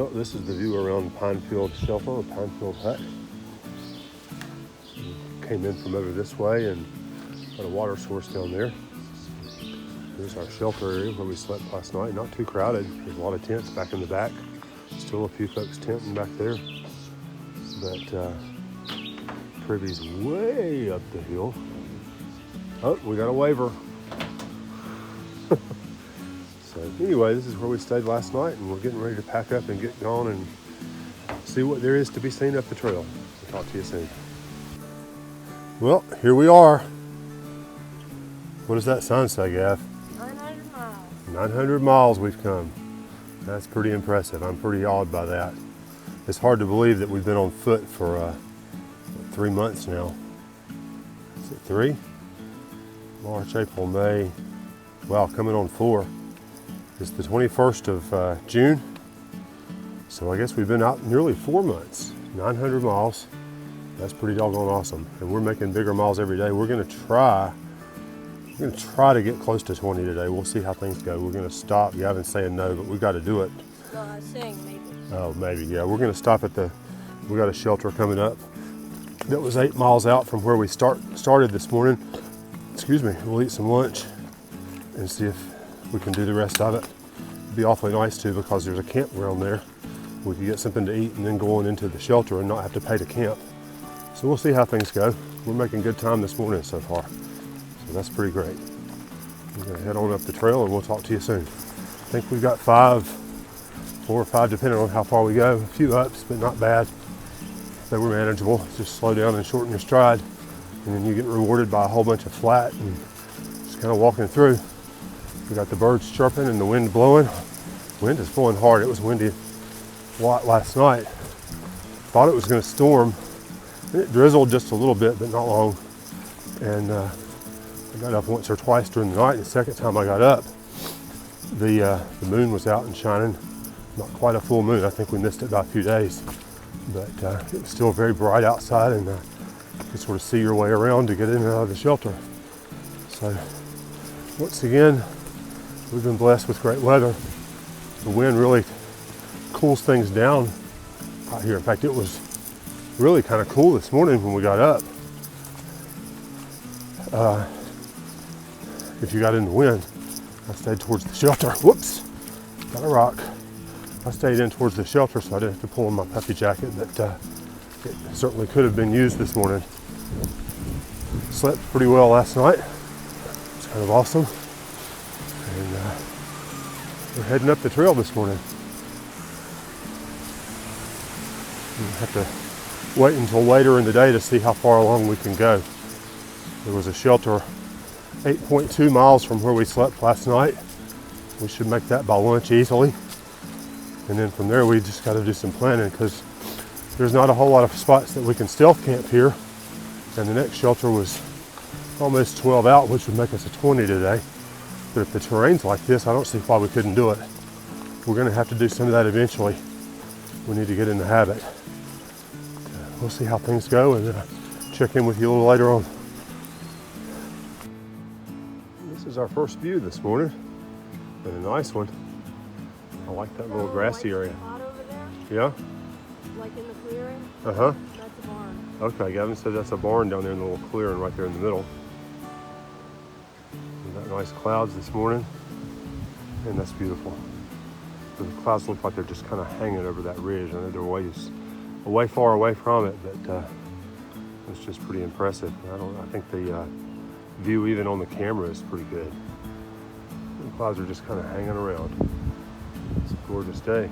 Well, this is the view around Pinefield shelter or Pinefield hut. Came in from over this way and got a water source down there. Here's our shelter area where we slept last night. Not too crowded. There's a lot of tents back in the back. Still a few folks tenting back there. But Privy's way up the hill. Oh, we got a waiver. So anyway, this is where we stayed last night, and we're getting ready to pack up and get going and see what there is to be seen up the trail. I'll talk to you soon. Well, here we are. What does that sign say, Gav? 900 miles. 900 miles we've come. That's pretty impressive. I'm pretty awed by that. It's hard to believe that we've been on foot for 3 months now. Is it 3? March, April, May. Wow, coming on 4. It's the 21st of June. So I guess we've been out nearly 4 months. 900 miles. That's pretty doggone awesome. And we're making bigger miles every day. We're gonna try to get close to 20 today. We'll see how things go. We're gonna stop. Gavin's saying no, but we've got to do it. No, I was saying maybe. Oh, maybe, yeah. We're gonna stop at we got a shelter coming up that was 8 miles out from where we started this morning. Excuse me. We'll eat some lunch and see if we can do the rest of it. It'd be awfully nice too, because there's a campground there. We could get something to eat and then go on into the shelter and not have to pay to camp. So we'll see how things go. We're making good time this morning so far. So that's pretty great. We're gonna head on up the trail and we'll talk to you soon. I think we've got 4 or 5, depending on how far we go. A few ups, but not bad. They were manageable. Just slow down and shorten your stride. And then you get rewarded by a whole bunch of flat and just kind of walking through. We got the birds chirping and the wind blowing. Wind is blowing hard. It was windy a lot last night. Thought it was going to storm. And it drizzled just a little bit, but not long. And I got up once or twice during the night. The second time I got up, the moon was out and shining. Not quite a full moon. I think we missed it by a few days. But it was still very bright outside, and you could sort of see your way around to get in and out of the shelter. So once again, we've been blessed with great weather. The wind really cools things down out here. In fact, it was really kind of cool this morning when we got up. If you got in the wind, I stayed towards the shelter. Whoops, got a rock. I stayed in towards the shelter so I didn't have to pull on my puffy jacket, but it certainly could have been used this morning. Slept pretty well last night. It's kind of awesome. And we're heading up the trail this morning. We'll have to wait until later in the day to see how far along we can go. There was a shelter 8.2 miles from where we slept last night. We should make that by lunch easily. And then from there we just got to do some planning, because there's not a whole lot of spots that we can stealth camp here. And the next shelter was almost 12 out, which would make us a 20 today. But if the terrain's like this, I don't see why we couldn't do it. We're going to have to do some of that eventually. We need to get in the habit. We'll see how things go and check in with you a little later on. This is our first view this morning, and a nice one. I like that little grassy area. Over there, Yeah? like in the clearing. Uh-huh. That's a barn. Okay, Gavin said that's a barn down there in the little clearing right there in the middle. We got nice clouds this morning, and that's beautiful. The clouds look like they're just kind of hanging over that ridge. I know they're way far away from it, but it's just pretty impressive. I think the view even on the camera is pretty good. The clouds are just kind of hanging around. It's a gorgeous day.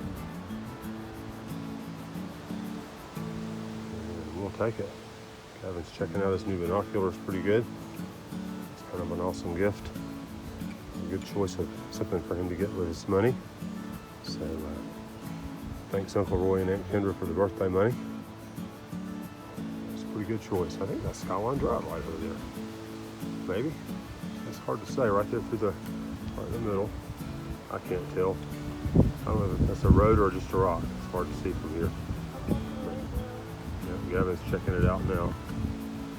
And we'll take it. Gavin's checking out his new binoculars pretty good. It's kind of an awesome gift. A good choice of something for him to get with his money. So thanks Uncle Roy and Aunt Kendra for the birthday money. It's a pretty good choice. I think that's Skyline Drive right over there. Maybe? It's hard to say. Right there right in the middle. I can't tell. I don't know if that's a road or just a rock. It's hard to see from here. But, yeah, Gavin's checking it out now.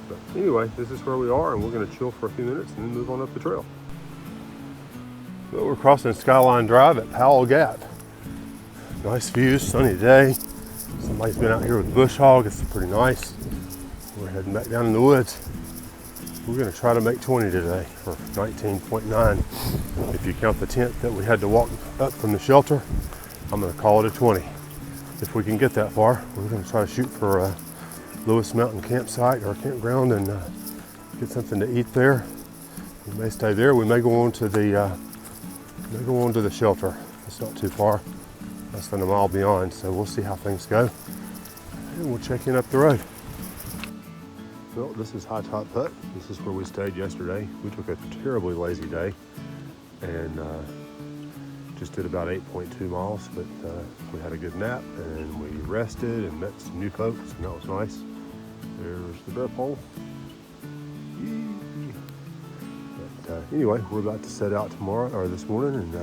But anyway, this is where we are, and we're going to chill for a few minutes and then move on up the trail. Well, we're crossing Skyline Drive at Powell Gap. Nice views, sunny day. Somebody's been out here with a bush hog. It's pretty nice. We're heading back down in the woods. We're going to try to make 20 today for 19.9. If you count the tent that we had to walk up from the shelter, I'm going to call it a 20. If we can get that far, we're going to try to shoot for a Lewis Mountain campsite or campground and get something to eat there. We may stay there. We may go on to the shelter. It's not too far, less than a mile beyond. So we'll see how things go, and we'll check in up the road. Well, this is High Top Hut. This is where we stayed yesterday. We took a terribly lazy day and just did about 8.2 miles, but we had a good nap and we rested and met some new folks, and that was nice. There's the bear pole. But anyway, we're about to set out tomorrow or this morning, and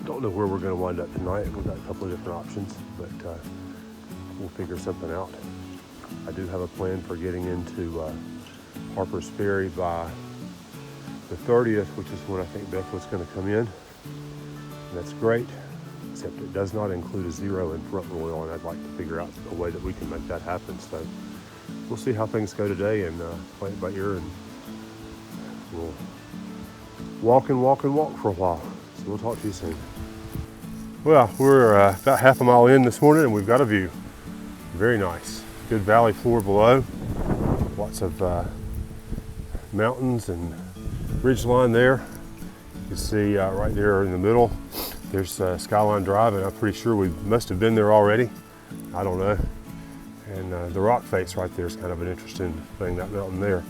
don't know where we're going to wind up tonight. We've got a couple of different options, but we'll figure something out. I do have a plan for getting into Harper's Ferry by the 30th, which is when I think Beth was going to come in. And that's great, except it does not include a zero in front royal, and I'd like to figure out a way that we can make that happen. So we'll see how things go today and play it by ear, and we'll walk and walk and walk for a while. So we'll talk to you soon. Well, we're about half a mile in this morning, and we've got a view. Very nice. Good valley floor below. Lots of mountains and ridgeline there. You can see right there in the middle, there's Skyline Drive, and I'm pretty sure we must have been there already. I don't know. And the rock face right there is kind of an interesting thing, that mountain there.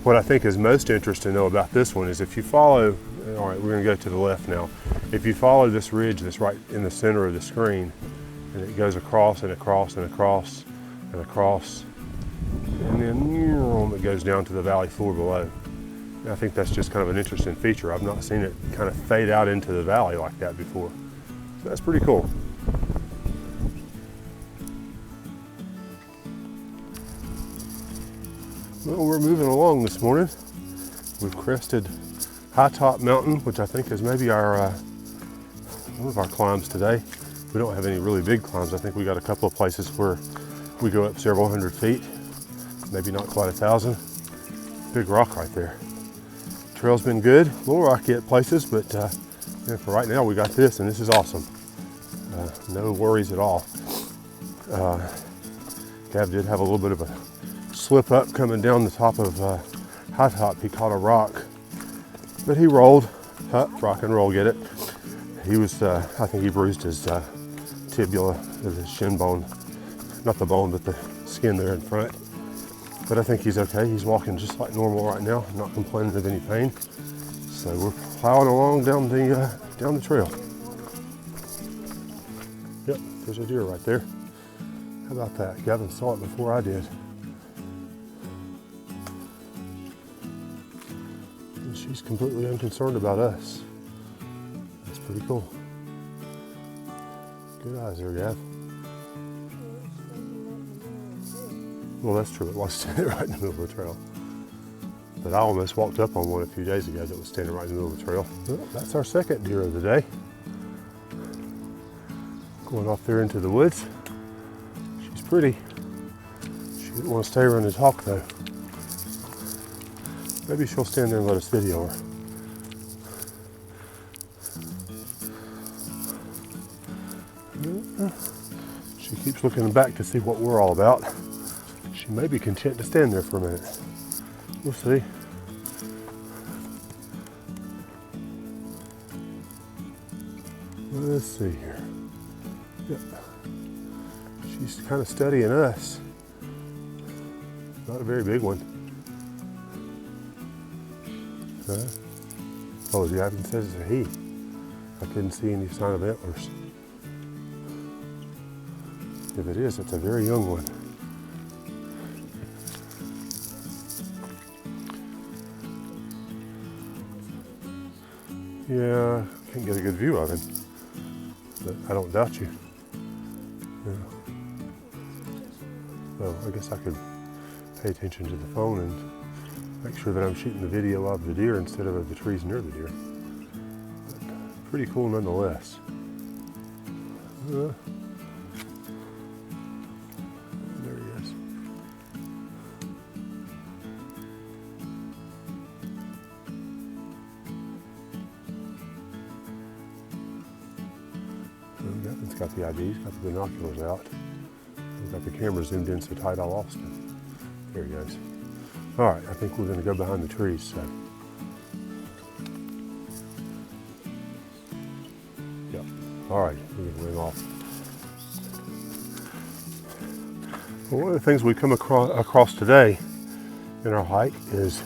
What I think is most interesting though about this one is if you follow, all right, we're going to go to the left now. If you follow this ridge that's right in the center of the screen, and it goes across and across and across and across, and then it goes down to the valley floor below. And I think that's just kind of an interesting feature. I've not seen it kind of fade out into the valley like that before. So that's pretty cool. Well, we're moving along this morning. We've crested High Top Mountain, which I think is maybe our one of our climbs today. We don't have any really big climbs. I think we got a couple of places where we go up several hundred feet, maybe not quite 1,000. Big rock right there. Trail's been good, a little rocky at places, but yeah, for right now we got this, and this is awesome. No worries at all. Gav did have a little bit of a slip up coming down the top of High Top. He caught a rock, but he rolled. Rock and roll, get it? He was, I think he bruised his tibia, his shin bone. Not the bone, but the skin there in front. But I think he's okay. He's walking just like normal right now, not complaining of any pain. So we're plowing along down the trail. Yep, there's a deer right there. How about that? Gavin saw it before I did. And she's completely unconcerned about us. That's pretty cool. Good eyes there, Gav. Well, that's true. It was standing right in the middle of the trail. But I almost walked up on one a few days ago that was standing right in the middle of the trail. Well, that's our second deer of the day. Going off there into the woods. She's pretty. She didn't want to stay around and talk though. Maybe she'll stand there and let us video her. She keeps looking back to see what we're all about. She may be content to stand there for a minute. We'll see. Let's see here. Yep. She's kind of studying us. Not a very big one. Oh, the Gavin says it's a he. I couldn't see any sign of antlers. If it is, it's a very young one. Yeah, can't get a good view of him, but I don't doubt you. Yeah. Well, I guess I could pay attention to the phone and make sure that I'm shooting the video of the deer instead of the trees near the deer. But pretty cool nonetheless. There he is. It's got the ID, he's got the binoculars out. He's got the camera zoomed in so tight I lost him. There he goes. All right, I think we're going to go behind the trees. So, yep. All right, we're going to ring off. Well, one of the things we come across today in our hike is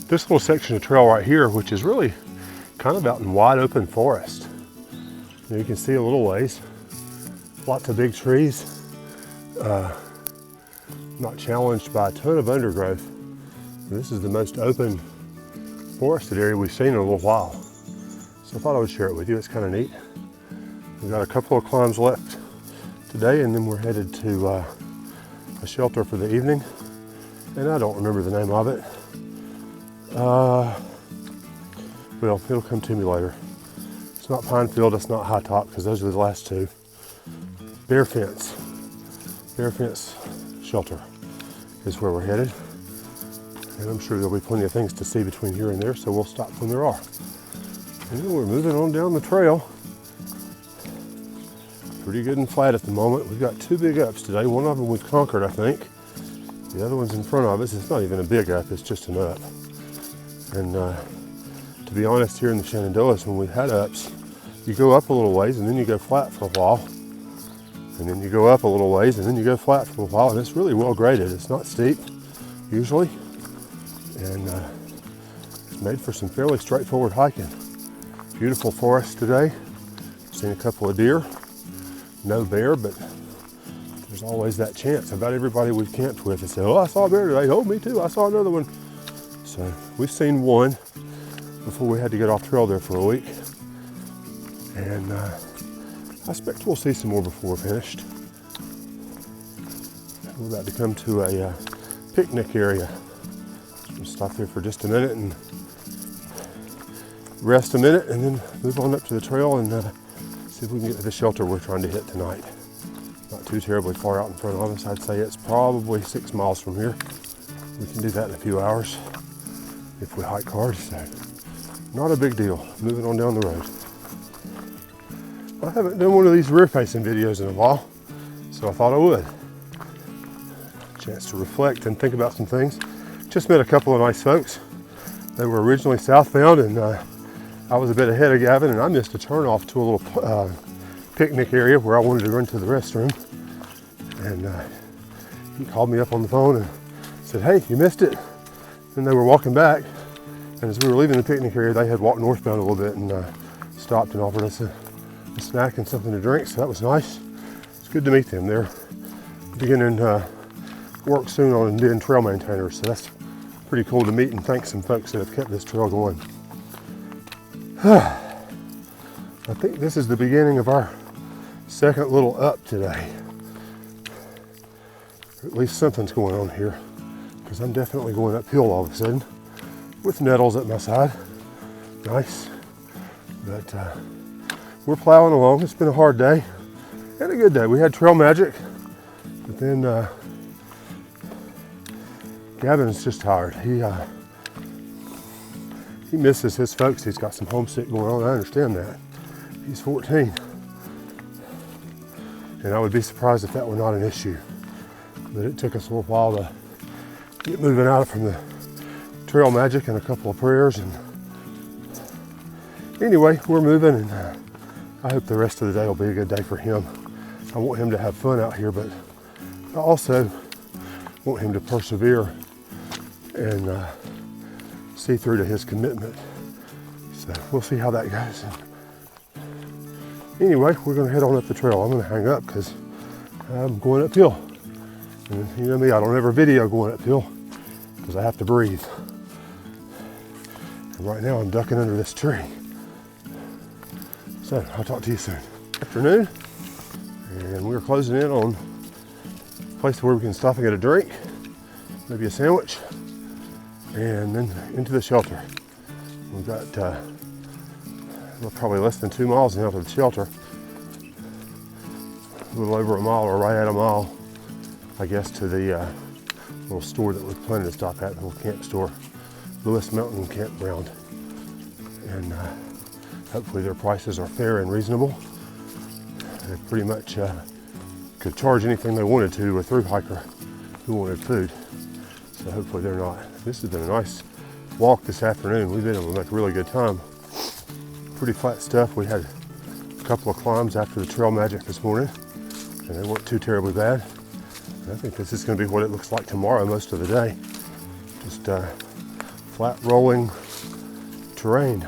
this little section of trail right here, which is really kind of out in wide open forest. You can see a little ways, lots of big trees, not challenged by a ton of undergrowth. This is the most open forested area we've seen in a little while. So I thought I would share it with you, it's kind of neat. We've got a couple of climbs left today and then we're headed to a shelter for the evening. And I don't remember the name of it. Well, it'll come to me later. It's not Pinefield, it's not High Top, because those are the last two. Bearfence shelter is where we're headed. And I'm sure there'll be plenty of things to see between here and there, so we'll stop when there are. And then we're moving on down the trail. Pretty good and flat at the moment. We've got two big ups today. One of them we've conquered, I think. The other one's in front of us. It's not even a big up, it's just an up. And to be honest, here in the Shenandoahs, when we've had ups, you go up a little ways and then you go flat for a while. And then you go up a little ways and then you go flat for a while. And it's really well graded. It's not steep, usually. And it's made for some fairly straightforward hiking. Beautiful forest today. Seen a couple of deer. No bear, but there's always that chance. About everybody we've camped with has said, oh, I saw a bear today. Oh, me too. I saw another one. So we've seen one before we had to get off trail there for a week. And I expect we'll see some more before we're finished. We're about to come to a picnic area. We'll stop there for just a minute and rest a minute and then move on up to the trail and see if we can get to the shelter we're trying to hit tonight. Not too terribly far out in front of us. I'd say it's probably 6 miles from here. We can do that in a few hours if we hike hard, so not a big deal. Moving on down the road. I haven't done one of these rear-facing videos in a while, so I thought I would. Chance to reflect and think about some things. Just met a couple of nice folks. They were originally southbound, and I was a bit ahead of Gavin, and I missed a turn off to a little picnic area where I wanted to run to the restroom. And he called me up on the phone and said, hey, you missed it. And they were walking back, and as we were leaving the picnic area, they had walked northbound a little bit and stopped and offered us a snack and something to drink, so that was nice. It's good to meet them. They're beginning work soon on being trail maintainers, so that's pretty cool to meet and thank some folks that have kept this trail going. I think this is the beginning of our second little up today. Or at least something's going on here, because I'm definitely going uphill all of a sudden with nettles at my side. Nice. But we're plowing along. It's been a hard day and a good day. We had trail magic, but then Gavin's just tired. He misses his folks. He's got some homesick going on. I understand that. He's 14. And I would be surprised if that were not an issue. But it took us a little while to get moving out from the trail magic and a couple of prayers. And anyway, we're moving, and I hope the rest of the day will be a good day for him. I want him to have fun out here, but I also want him to persevere and see through to his commitment. So we'll see how that goes. Anyway, we're going to head on up the trail. I'm going to hang up because I'm going uphill. And you know me, I don't ever video going uphill because I have to breathe. And right now I'm ducking under this tree. So I'll talk to you soon. Afternoon, and we're closing in on a place where we can stop and get a drink, maybe a sandwich, and then into the shelter. We've got we're probably less than 2 miles now to the shelter. a little over a mile or right at a mile, I guess, to the little store that we're planning to stop at, the little camp store, Lewis Mountain Campground. And hopefully their prices are fair and reasonable. They pretty much could charge anything they wanted to a thru hiker who wanted food. So hopefully they're not. This has been a nice walk this afternoon. We've been able to make a really good time. Pretty flat stuff. We had a couple of climbs after the trail magic this morning, and they weren't too terribly bad. And I think this is going to be what it looks like tomorrow most of the day. Just flat rolling terrain.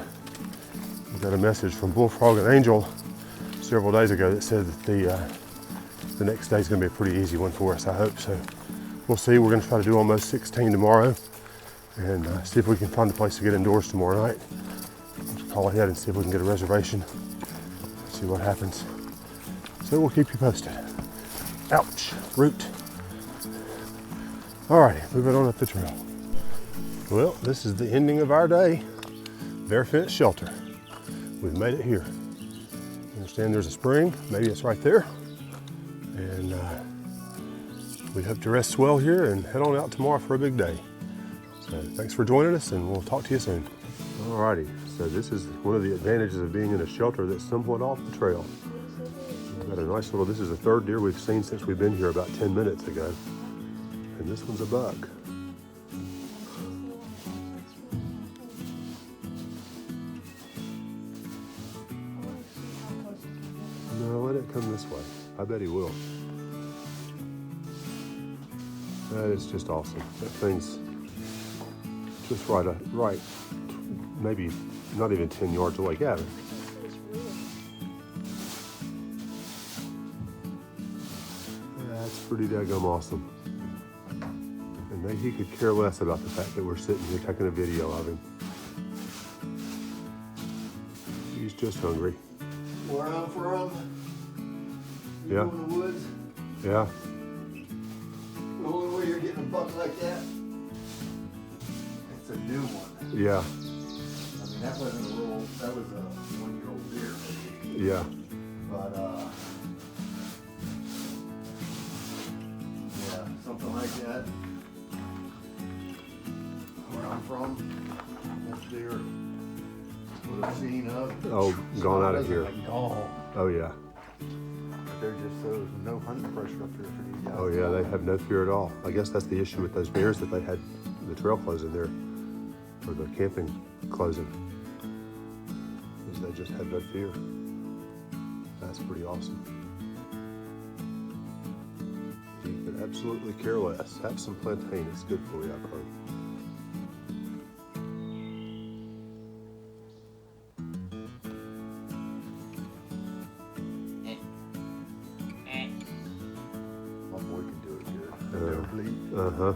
We got a message from Bullfrog and Angel several days ago that said that the next day is going to be a pretty easy one for us. I hope so. We'll see. We're going to try to do almost 16 tomorrow, and see if we can find a place to get indoors tomorrow night. Just call ahead and see if we can get a reservation. See what happens. So we'll keep you posted. Ouch, root. Alrighty, moving on up the trail. Well, this is the ending of our day. Bearfence shelter. We've made it here. Understand there's a spring, maybe it's right there. And we hope to rest well here and head on out tomorrow for a big day. So thanks for joining us, and we'll talk to you soon. Alrighty, so this is one of the advantages of being in a shelter that's somewhat off the trail. We've got a nice little, this is the third deer we've seen since we've been here about 10 minutes ago. And this one's a buck. No, let it come this way. I bet he will. That is just awesome. That thing's just right, maybe not even 10 yards away. Gavin. That's pretty daggum awesome. And maybe he could care less about the fact that we're sitting here taking a video of him. He's just hungry. Where I'm from, Yeah. in the woods, Yeah. the only way you're getting a buck like that, it's a new one. Yeah. I mean, that wasn't a real, that was a 1-year-old deer, maybe. Yeah. But, yeah, something like that. Where I'm from, that deer would have seen up. Oh, gone out of here. Gone. Oh yeah. They're just, there's no hunting pressure up here for these guys. Oh yeah, they have no fear at all. I guess that's the issue with those bears, that they had the trail closing there, or the camping closing, is they just had no fear. That's pretty awesome. You could absolutely care less. Have some plantain, it's good for you, I've heard. My boy can do it good. Uh-huh.